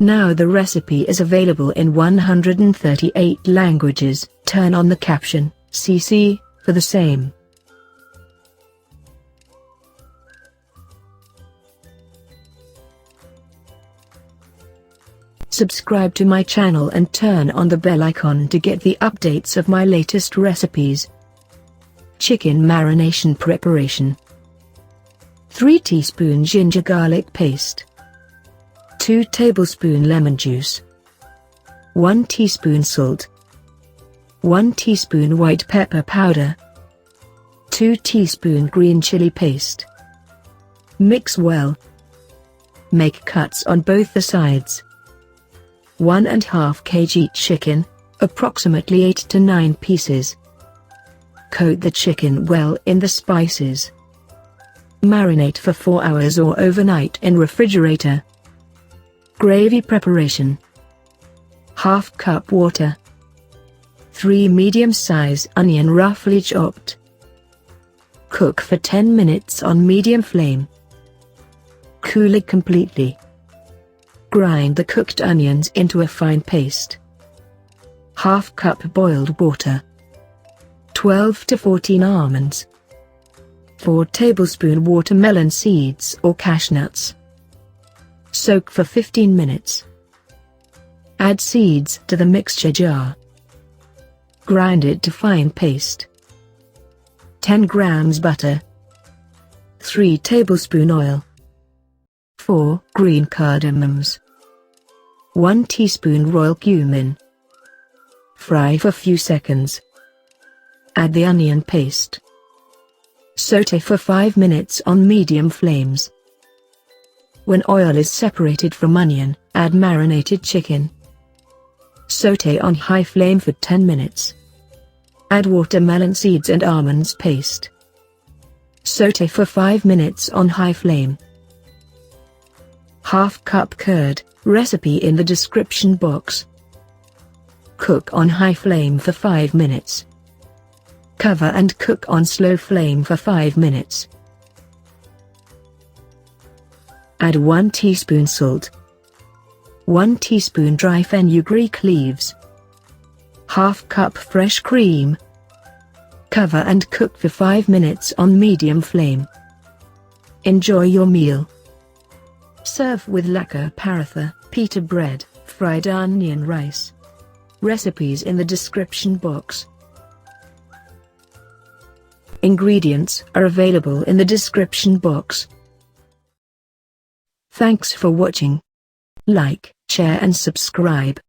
Now the recipe is available in 138 languages. Turn on the caption, CC, for the same. Subscribe to my channel and turn on the bell icon to get the updates of my latest recipes. Chicken marination preparation. 3 teaspoon ginger garlic paste. 2 tablespoon lemon juice. 1 teaspoon salt. 1 teaspoon white pepper powder. 2 teaspoon green chili paste. Mix well. Make cuts on both the sides. 1½ kg chicken, approximately 8 to 9 pieces. Coat the chicken well in the spices. Marinate for 4 hours or overnight in refrigerator. Gravy preparation. ½ cup water. 3 medium-size onion roughly chopped. Cook for 10 minutes on medium flame. Cool it completely. Grind the cooked onions into a fine paste. ½ cup boiled water. 12 to 14 almonds. 4 tablespoon watermelon seeds or cashews. Soak for 15 minutes. Add seeds to the mixture jar. Grind it to fine paste. 10 grams butter. 3 tablespoon oil. 4 green cardamoms. 1 teaspoon royal cumin. Fry for few seconds. Add the onion paste. Sauté for 5 minutes on medium flames. When oil is separated from onion, add marinated chicken. Sauté on high flame for 10 minutes. Add watermelon seeds and almonds paste. Sauté for 5 minutes on high flame. ½ cup curd, recipe in the description box. Cook on high flame for 5 minutes. Cover and cook on slow flame for 5 minutes. Add 1 teaspoon salt. 1 teaspoon dry fenugreek leaves. ½ cup fresh cream. Cover and cook for 5 minutes on medium flame. Enjoy your meal. Serve with lakka paratha, pita bread, fried onion rice. Recipes in the description box. Ingredients are available in the description box. Thanks for watching. Like, share and subscribe.